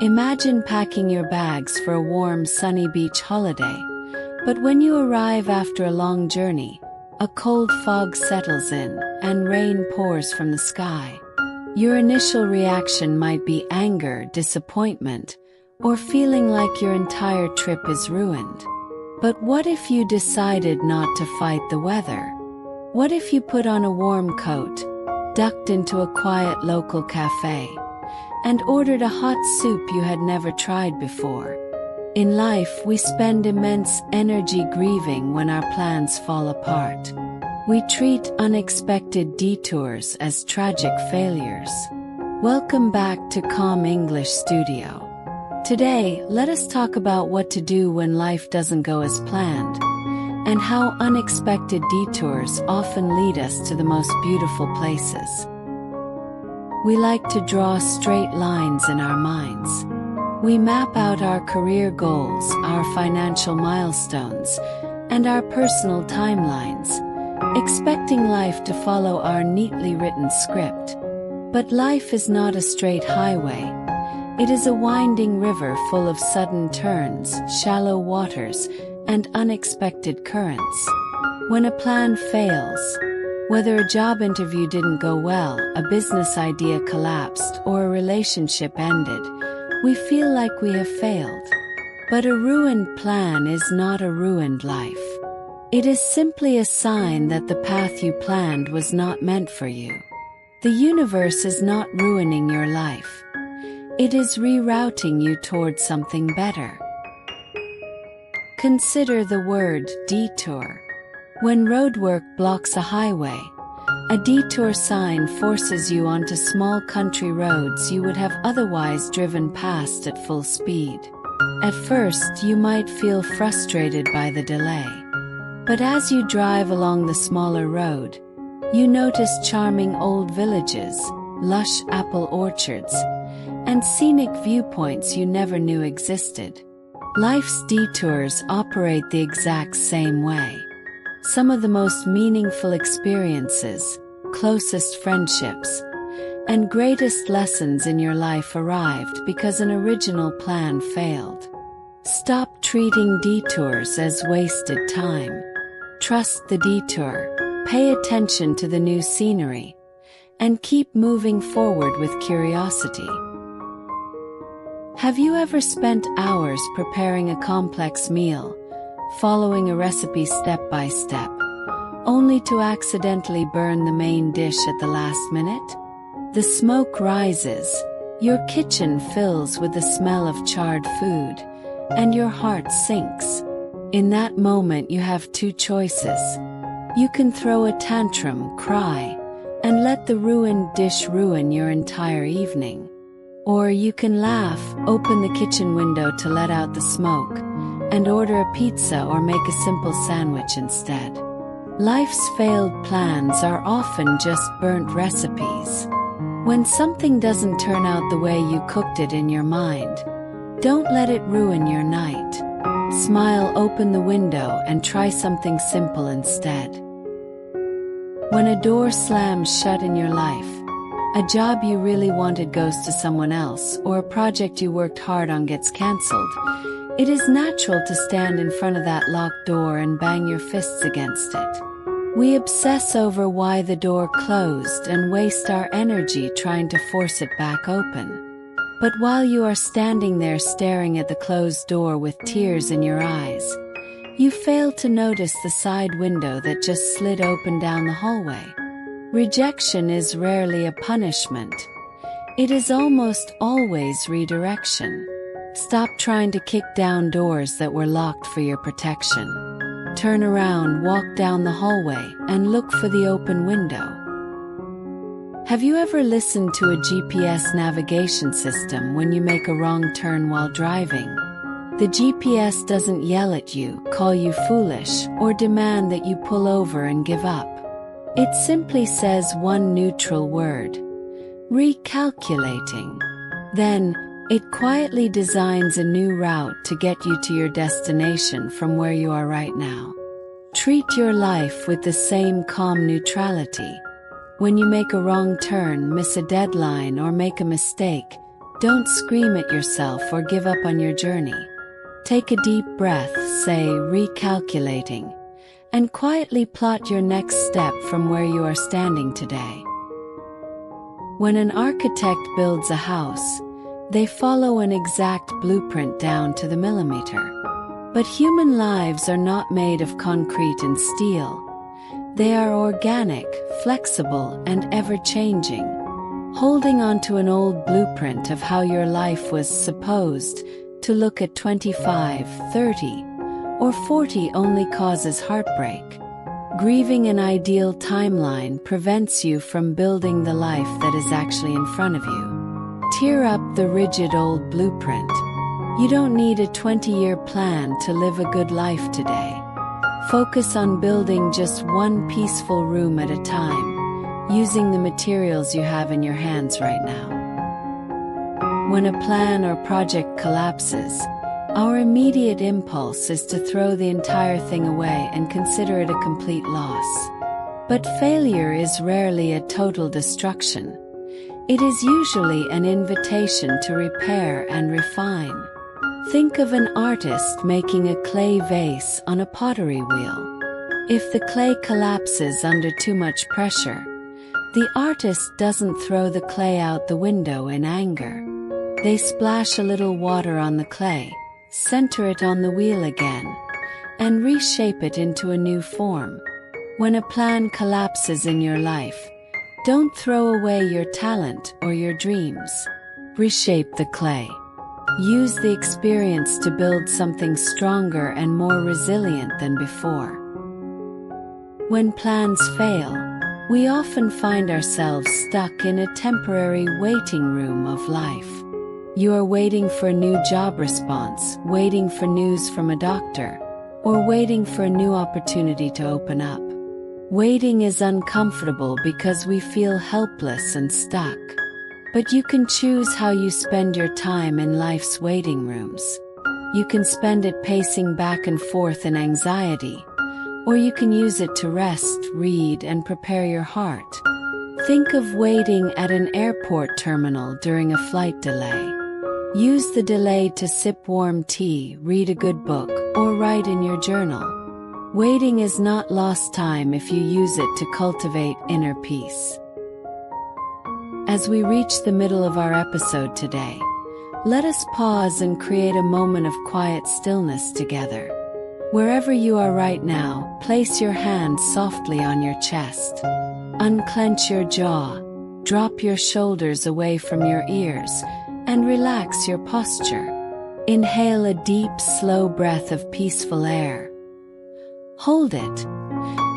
Imagine packing your bags for a warm, sunny beach holiday. But when you arrive after a long journey, a cold fog settles in, and rain pours from the sky. Your initial reaction might be anger, disappointment, or feeling like your entire trip is ruined. But what if you decided not to fight the weather? What if you put on a warm coat, ducked into a quiet local cafe, and ordered a hot soup you had never tried before? In life, we spend immense energy grieving when our plans fall apart. We treat unexpected detours as tragic failures. Welcome back to Calm English Studio. Today, let us talk about what to do when life doesn't go as planned, and how unexpected detours often lead us to the most beautiful places. We like to draw straight lines in our minds. We map out our career goals, our financial milestones, and our personal timelines, expecting life to follow our neatly written script. But life is not a straight highway. It is a winding river full of sudden turns, shallow waters, and unexpected currents. When a plan fails, whether a job interview didn't go well, a business idea collapsed, or a relationship ended, we feel like we have failed. But a ruined plan is not a ruined life. It is simply a sign that the path you planned was not meant for you. The universe is not ruining your life. It is rerouting you towards something better. Consider the word detour. When roadwork blocks a highway, a detour sign forces you onto small country roads you would have otherwise driven past at full speed. At first, you might feel frustrated by the delay. But as you drive along the smaller road, you notice charming old villages, lush apple orchards, and scenic viewpoints you never knew existed. Life's detours operate the exact same way. Some of the most meaningful experiences, closest friendships, and greatest lessons in your life arrived because an original plan failed. Stop treating detours as wasted time. Trust the detour, pay attention to the new scenery, and keep moving forward with curiosity. Have you ever spent hours preparing a complex meal, following a recipe step by step, only to accidentally burn the main dish at the last minute? The smoke rises, your kitchen fills with the smell of charred food, and your heart sinks. In that moment, you have two choices. You can throw a tantrum, cry, and let the ruined dish ruin your entire evening. Or you can laugh, open the kitchen window to let out the smoke, and order a pizza or make a simple sandwich instead. Life's failed plans are often just burnt recipes. When something doesn't turn out the way you cooked it in your mind, don't let it ruin your night. Smile, open the window, and try something simple instead. When a door slams shut in your life, a job you really wanted goes to someone else, or a project you worked hard on gets cancelled, it is natural to stand in front of that locked door and bang your fists against it. We obsess over why the door closed and waste our energy trying to force it back open. But while you are standing there staring at the closed door with tears in your eyes, you fail to notice the side window that just slid open down the hallway. Rejection is rarely a punishment. It is almost always redirection. Stop trying to kick down doors that were locked for your protection. Turn around, walk down the hallway, and look for the open window. Have you ever listened to a GPS navigation system when you make a wrong turn while driving? The GPS doesn't yell at you, call you foolish, or demand that you pull over and give up. It simply says one neutral word: recalculating. Then, it quietly designs a new route to get you to your destination from where you are right now. Treat your life with the same calm neutrality. When you make a wrong turn, miss a deadline, or make a mistake, Don't scream at yourself or give up on your journey. Take a deep breath, say recalculating, and quietly plot your next step from where you are standing today. When an architect builds a house, they follow an exact blueprint down to the millimeter. But human lives are not made of concrete and steel. They are organic, flexible, and ever-changing. Holding on to an old blueprint of how your life was supposed to look at 25, 30, or 40 only causes heartbreak. Grieving an ideal timeline prevents you from building the life that is actually in front of you. Tear up the rigid old blueprint. You don't need a 20-year plan to live a good life today. Focus on building just one peaceful room at a time, using the materials you have in your hands right now. When a plan or project collapses, our immediate impulse is to throw the entire thing away and consider it a complete loss. But failure is rarely a total destruction. It is usually an invitation to repair and refine. Think of an artist making a clay vase on a pottery wheel. If the clay collapses under too much pressure, the artist doesn't throw the clay out the window in anger. They splash a little water on the clay, center it on the wheel again, and reshape it into a new form. When a plan collapses in your life, don't throw away your talent or your dreams. Reshape the clay. Use the experience to build something stronger and more resilient than before. When plans fail, we often find ourselves stuck in a temporary waiting room of life. You are waiting for a new job response, waiting for news from a doctor, or waiting for a new opportunity to open up. Waiting is uncomfortable because we feel helpless and stuck. But you can choose how you spend your time in life's waiting rooms. You can spend it pacing back and forth in anxiety, or you can use it to rest, read, and prepare your heart. Think of waiting at an airport terminal during a flight delay. Use the delay to sip warm tea, read a good book, or write in your journal. Waiting is not lost time if you use it to cultivate inner peace. As we reach the middle of our episode today, let us pause and create a moment of quiet stillness together. Wherever you are right now, place your hand softly on your chest. Unclench your jaw, drop your shoulders away from your ears, and relax your posture. Inhale a deep, slow breath of peaceful air. Hold it,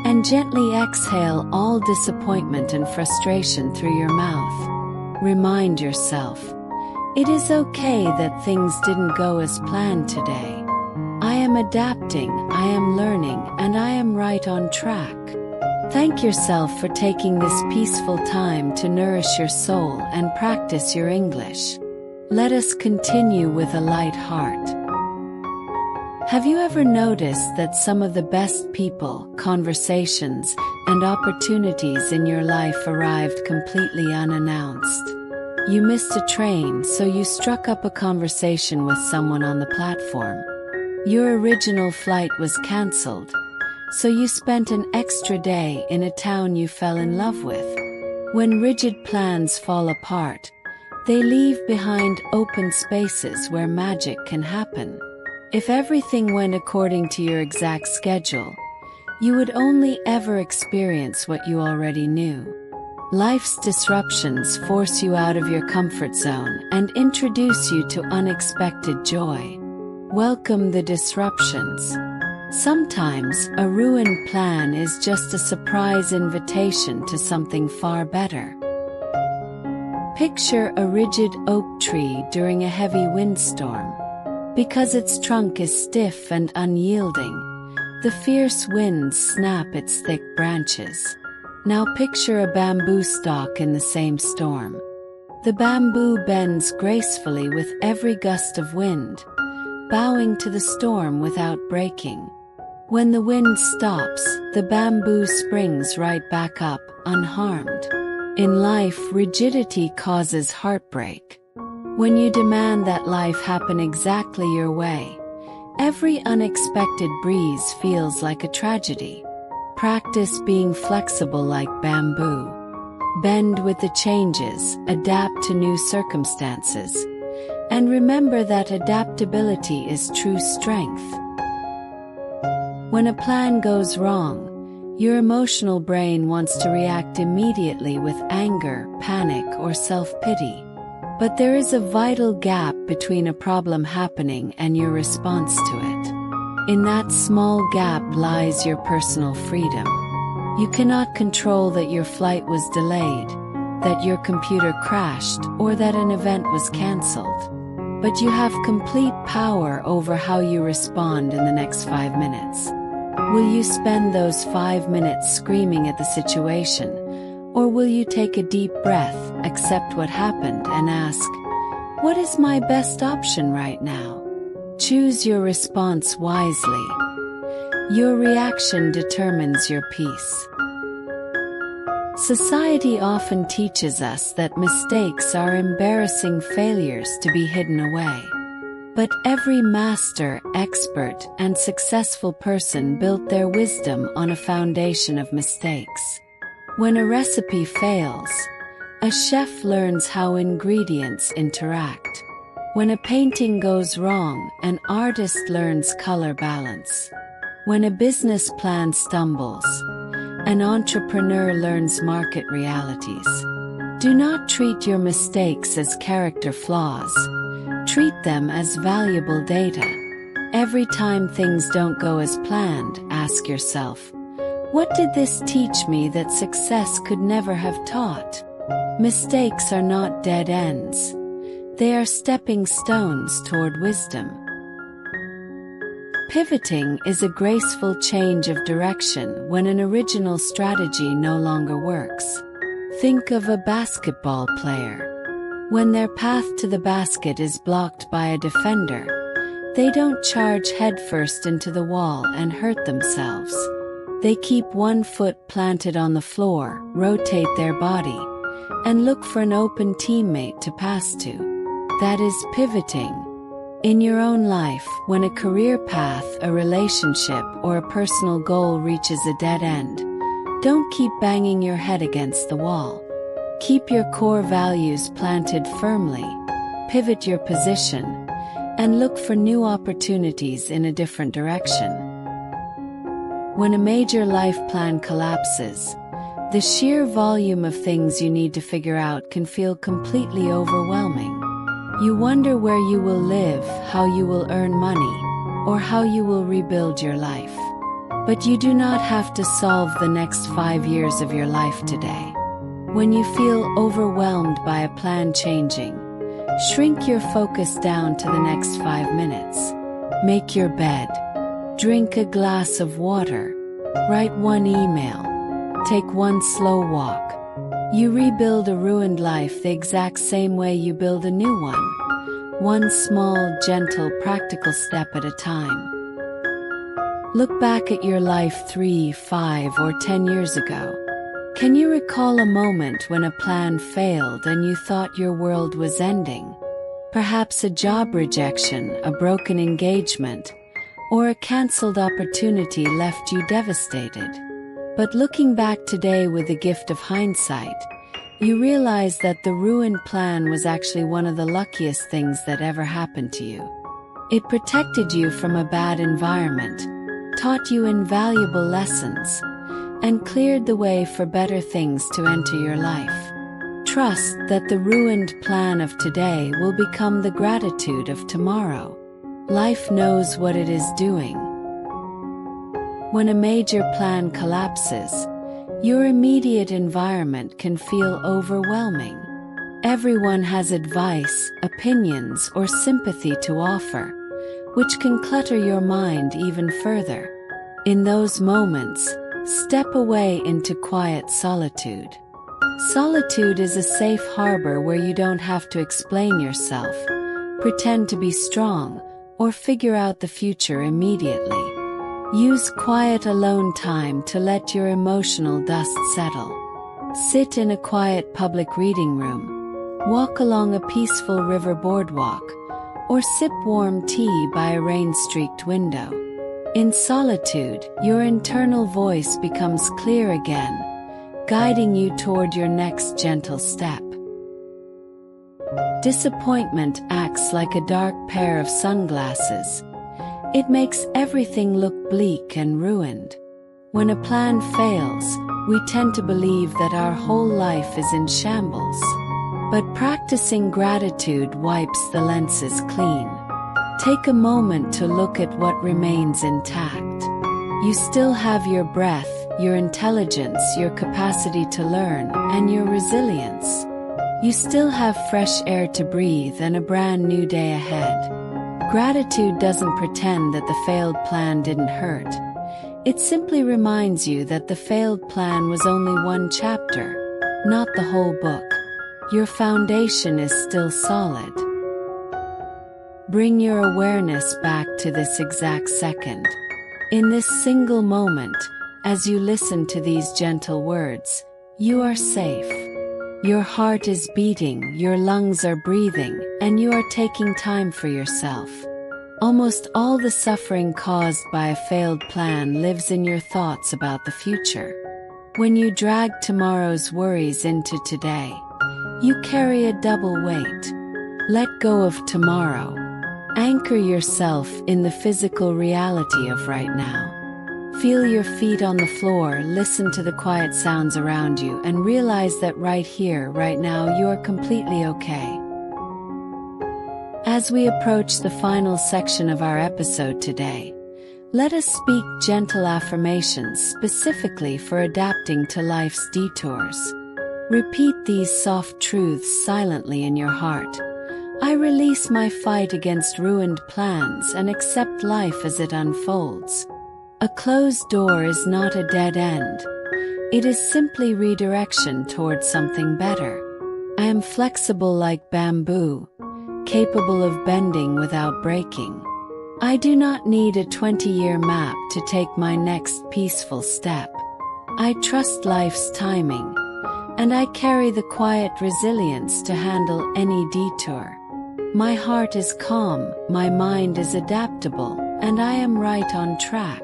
and gently exhale all disappointment and frustration through your mouth. Remind yourself, it is okay that things didn't go as planned today. I am adapting, I am learning, and I am right on track. Thank yourself for taking this peaceful time to nourish your soul and practice your English. Let us continue with a light heart. Have you ever noticed that some of the best people, conversations, and opportunities in your life arrived completely unannounced? You missed a train, so you struck up a conversation with someone on the platform. Your original flight was cancelled, so you spent an extra day in a town you fell in love with. When rigid plans fall apart, they leave behind open spaces where magic can happen. If everything went according to your exact schedule, you would only ever experience what you already knew. Life's disruptions force you out of your comfort zone and introduce you to unexpected joy. Welcome the disruptions. Sometimes, a ruined plan is just a surprise invitation to something far better. Picture a rigid oak tree during a heavy windstorm. Because its trunk is stiff and unyielding, the fierce winds snap its thick branches. Now picture a bamboo stalk in the same storm. The bamboo bends gracefully with every gust of wind, bowing to the storm without breaking. When the wind stops, the bamboo springs right back up, unharmed. In life, rigidity causes heartbreak. When you demand that life happen exactly your way, every unexpected breeze feels like a tragedy. Practice being flexible like bamboo. Bend with the changes, adapt to new circumstances, and remember that adaptability is true strength. When a plan goes wrong, your emotional brain wants to react immediately with anger, panic, or self-pity. But there is a vital gap between a problem happening and your response to it. In that small gap lies your personal freedom. You cannot control that your flight was delayed, that your computer crashed, or that an event was cancelled. But you have complete power over how you respond in the next 5 minutes. Will you spend those 5 minutes screaming at the situation, or will you take a deep breath, accept what happened, and ask, what is my best option right now? Choose your response wisely. Your reaction determines your peace. Society often teaches us that mistakes are embarrassing failures to be hidden away. But every master, expert, and successful person built their wisdom on a foundation of mistakes. When a recipe fails, a chef learns how ingredients interact. When a painting goes wrong, an artist learns color balance. When a business plan stumbles, an entrepreneur learns market realities. Do not treat your mistakes as character flaws. Treat them as valuable data. Every time things don't go as planned, ask yourself, what did this teach me that success could never have taught? Mistakes are not dead ends. They are stepping stones toward wisdom. Pivoting is a graceful change of direction when an original strategy no longer works. Think of a basketball player. When their path to the basket is blocked by a defender, they don't charge headfirst into the wall and hurt themselves. They keep one foot planted on the floor, rotate their body, and look for an open teammate to pass to. That is pivoting. In your own life, when a career path, a relationship, or a personal goal reaches a dead end, don't keep banging your head against the wall. Keep your core values planted firmly, pivot your position, and look for new opportunities in a different direction. When a major life plan collapses, the sheer volume of things you need to figure out can feel completely overwhelming. You wonder where you will live, how you will earn money, or how you will rebuild your life. But you do not have to solve the next 5 years of your life today. When you feel overwhelmed by a plan changing, shrink your focus down to the next 5 minutes. Make your bed. Drink a glass of water. Write one email. Take one slow walk. You rebuild a ruined life the exact same way you build a new one. One small, gentle, practical step at a time. Look back at your life 3, 5, or 10 years ago. Can you recall a moment when a plan failed and you thought your world was ending? Perhaps a job rejection, a broken engagement, or a cancelled opportunity left you devastated. But looking back today with the gift of hindsight, you realize that the ruined plan was actually one of the luckiest things that ever happened to you. It protected you from a bad environment, taught you invaluable lessons, and cleared the way for better things to enter your life. Trust that the ruined plan of today will become the gratitude of tomorrow. Life knows what it is doing. When a major plan collapses, your immediate environment can feel overwhelming. Everyone has advice, opinions, or sympathy to offer, which can clutter your mind even further. In those moments, step away into quiet solitude. Solitude is a safe harbor where you don't have to explain yourself, pretend to be strong, or figure out the future immediately. Use quiet alone time to let your emotional dust settle. Sit in a quiet public reading room. walk along a peaceful river boardwalk, or sip warm tea by a rain-streaked window. In solitude, your internal voice becomes clear again, guiding you toward your next gentle step. Disappointment acts like a dark pair of sunglasses. It makes everything look bleak and ruined. When a plan fails, we tend to believe that our whole life is in shambles. But practicing gratitude wipes the lenses clean. Take a moment to look at what remains intact. You still have your breath, your intelligence, your capacity to learn, and your resilience. You still have fresh air to breathe and a brand new day ahead. Gratitude doesn't pretend that the failed plan didn't hurt. It simply reminds you that the failed plan was only one chapter, not the whole book. Your foundation is still solid. Bring your awareness back to this exact second. In this single moment, as you listen to these gentle words, you are safe. Your heart is beating, your lungs are breathing, and you are taking time for yourself. Almost all the suffering caused by a failed plan lives in your thoughts about the future. When you drag tomorrow's worries into today, you carry a double weight. Let go of tomorrow. Anchor yourself in the physical reality of right now. Feel your feet on the floor, listen to the quiet sounds around you, and realize that right here, right now, you are completely okay. As we approach the final section of our episode today, let us speak gentle affirmations specifically for adapting to life's detours. Repeat these soft truths silently in your heart. I release my fight against ruined plans and accept life as it unfolds. A closed door is not a dead end. It is simply redirection towards something better. I am flexible like bamboo, capable of bending without breaking. I do not need a 20-year map to take my next peaceful step. I trust life's timing, and I carry the quiet resilience to handle any detour. My heart is calm, my mind is adaptable, and I am right on track.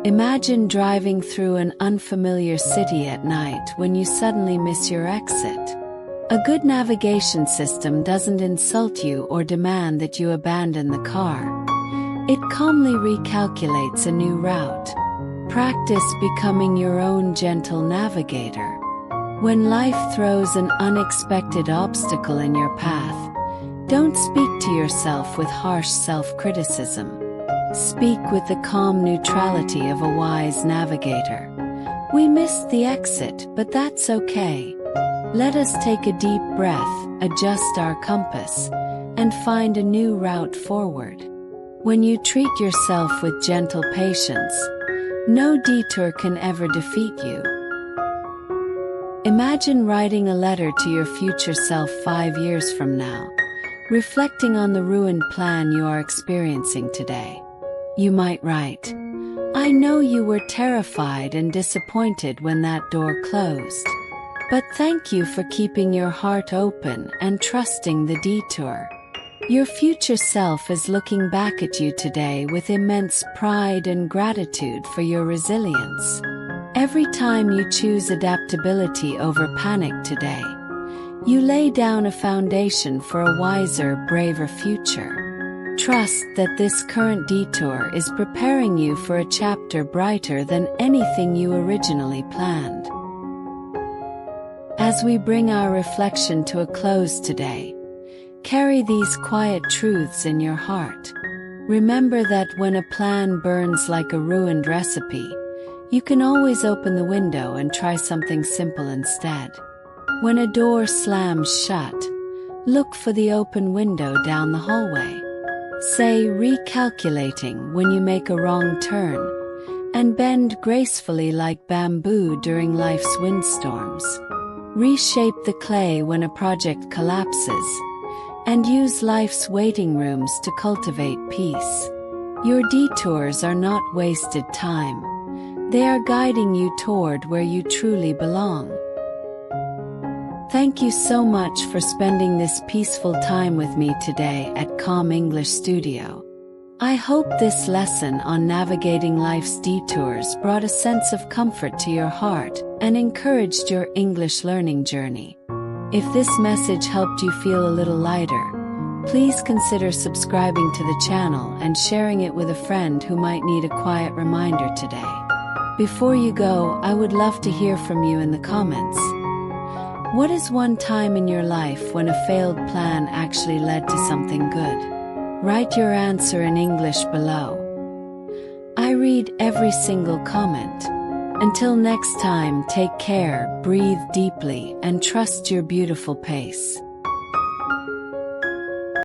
Imagine driving through an unfamiliar city at night when you suddenly miss your exit. A good navigation system doesn't insult you or demand that you abandon the car. It calmly recalculates a new route. Practice becoming your own gentle navigator. When life throws an unexpected obstacle in your path, don't speak to yourself with harsh self-criticism. Speak with the calm neutrality of a wise navigator. We missed the exit, but that's okay. Let us take a deep breath, adjust our compass, and find a new route forward. When you treat yourself with gentle patience, no detour can ever defeat you. Imagine writing a letter to your future self 5 years from now, reflecting on the ruined plan you are experiencing today. You might write, I know you were terrified and disappointed when that door closed. But thank you for keeping your heart open and trusting the detour. Your future self is looking back at you today with immense pride and gratitude for your resilience. Every time you choose adaptability over panic today, you lay down a foundation for a wiser, braver future. Trust that this current detour is preparing you for a chapter brighter than anything you originally planned. As we bring our reflection to a close today, carry these quiet truths in your heart. Remember that when a plan burns like a ruined recipe, you can always open the window and try something simple instead. When a door slams shut, look for the open window down the hallway. Say recalculating when you make a wrong turn, and bend gracefully like bamboo during life's windstorms. Reshape the clay when a project collapses, and use life's waiting rooms to cultivate peace. Your detours are not wasted time. They are guiding you toward where you truly belong. Thank you so much for spending this peaceful time with me today at Calm English Studio. I hope this lesson on navigating life's detours brought a sense of comfort to your heart and encouraged your English learning journey. If this message helped you feel a little lighter, please consider subscribing to the channel and sharing it with a friend who might need a quiet reminder today. Before you go, I would love to hear from you in the comments. What is one time in your life when a failed plan actually led to something good? Write your answer in English below. I read every single comment. Until next time, take care, breathe deeply, and trust your beautiful pace.